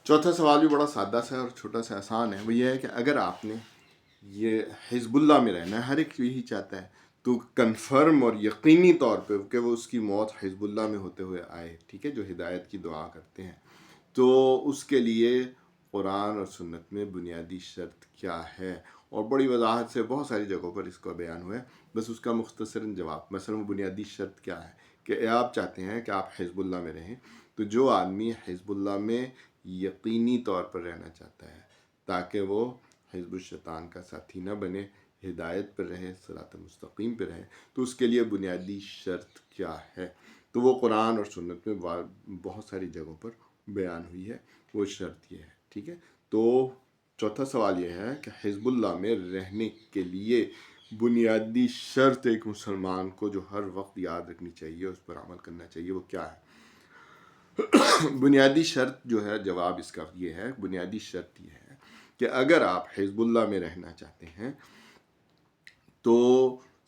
چوتھا سوال بھی بڑا سادہ سا ہے اور چھوٹا سا آسان ہے، وہ یہ ہے کہ اگر آپ نے یہ حزب اللہ میں رہنا ہے، ہر ایک یہی چاہتا ہے، تو کنفرم اور یقینی طور پہ کہ وہ اس کی موت حزب اللہ میں ہوتے ہوئے آئے، ٹھیک ہے، جو ہدایت کی دعا کرتے ہیں، تو اس کے لیے قرآن اور سنت میں بنیادی شرط کیا ہے، اور بڑی وضاحت سے بہت ساری جگہوں پر اس کا بیان ہوا ہے، بس اس کا مختصراً جواب مثلا وہ بنیادی شرط کیا ہے کہ آپ چاہتے ہیں کہ آپ حزب اللہ میں رہیں، تو جو آدمی حزب اللہ میں یقینی طور پر رہنا چاہتا ہے تاکہ وہ حزب الشیطان کا ساتھی نہ بنے، ہدایت پر رہے، صراط مستقیم پہ رہے، تو اس کے لیے بنیادی شرط کیا ہے، تو وہ قرآن اور سنت میں بہت ساری جگہوں پر بیان ہوئی ہے، وہ شرط یہ ہے، ٹھیک ہے۔ تو چوتھا سوال یہ ہے کہ حزب اللہ میں رہنے کے لیے بنیادی شرط ایک مسلمان کو جو ہر وقت یاد رکھنی چاہیے، اس پر عمل کرنا چاہیے، وہ کیا ہے؟ بنیادی شرط جو ہے، جواب اس کا یہ ہے، بنیادی شرط یہ ہے کہ اگر آپ حزب اللہ میں رہنا چاہتے ہیں تو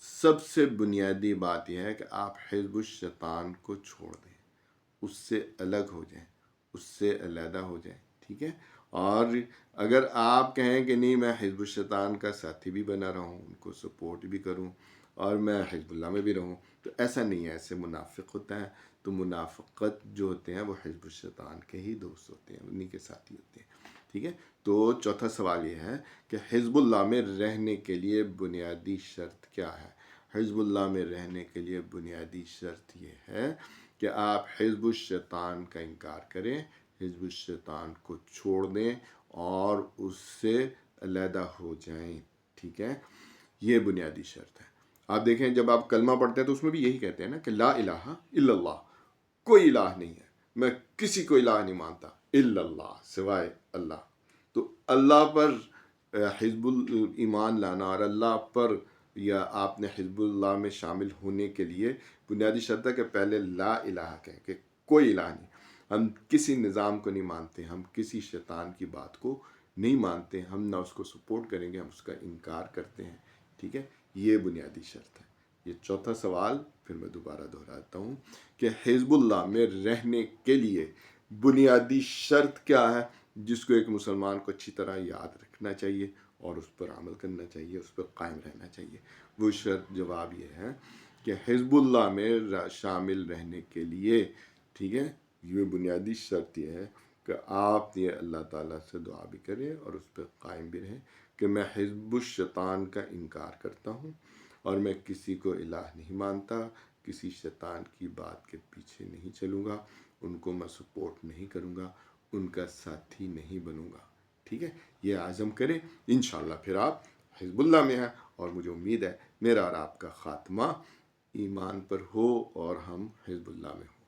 سب سے بنیادی بات یہ ہے کہ آپ حزب الشیطان کو چھوڑ دیں، اس سے الگ ہو جائیں، اس سے علیحدہ ہو جائیں، ٹھیک ہے۔ اور اگر آپ کہیں کہ نہیں میں حزب الشیطان کا ساتھی بھی بنا رہا ہوں، ان کو سپورٹ بھی کروں اور میں حزب اللہ میں بھی رہوں، تو ایسا نہیں ہے، ایسے منافق ہوتا ہے۔ تو منافقت جو ہوتے ہیں وہ حزب الشیطان کے ہی دوست ہوتے ہیں، انہی کے ساتھی ہوتے ہیں، ٹھیک ہے۔ تو چوتھا سوال یہ ہے کہ حزب اللہ میں رہنے کے لیے بنیادی شرط کیا ہے؟ حزب اللہ میں رہنے کے لیے بنیادی شرط یہ ہے کہ آپ حزب الشیطان کا انکار کریں، حزب الشیطان کو چھوڑ دیں اور اس سے علیحدہ ہو جائیں، ٹھیک ہے، یہ بنیادی شرط ہے۔ آپ دیکھیں جب آپ کلمہ پڑھتے ہیں تو اس میں بھی یہی کہتے ہیں نا کہ لا الہ الا اللہ، کوئی الہ نہیں ہے، میں کسی کو الہ نہیں مانتا الا اللہ، سوائے اللہ۔ تو اللہ پر حزب ایمان لانا اور اللہ پر یا آپ نے حزب اللہ میں شامل ہونے کے لیے بنیادی شرط ہے کہ پہلے لا الہ کہیں کہ کوئی الہ نہیں، ہم کسی نظام کو نہیں مانتے، ہم کسی شیطان کی بات کو نہیں مانتے، ہم نہ اس کو سپورٹ کریں گے، ہم اس کا انکار کرتے ہیں، ٹھیک ہے، یہ بنیادی شرط ہے۔ یہ چوتھا سوال پھر میں دوبارہ دہراتا ہوں کہ حزب اللہ میں رہنے کے لیے بنیادی شرط کیا ہے جس کو ایک مسلمان کو اچھی طرح یاد رکھنا چاہیے اور اس پر عمل کرنا چاہیے، اس پر قائم رہنا چاہیے۔ وہ شرط جواب یہ ہے کہ حزب اللہ میں شامل رہنے کے لیے، ٹھیک ہے، یہ بنیادی شرط یہ ہے کہ آپ یہ اللہ تعالیٰ سے دعا بھی کریں اور اس پہ قائم بھی رہیں کہ میں حزب الشیطان کا انکار کرتا ہوں اور میں کسی کو الہ نہیں مانتا، کسی شیطان کی بات کے پیچھے نہیں چلوں گا، ان کو میں سپورٹ نہیں کروں گا، ان کا ساتھی نہیں بنوں گا، ٹھیک ہے۔ یہ عزم کریں، انشاءاللہ پھر آپ حزب اللہ میں ہیں، اور مجھے امید ہے میرا اور آپ کا خاتمہ ایمان پر ہو اور ہم حزب اللہ میں ہوں۔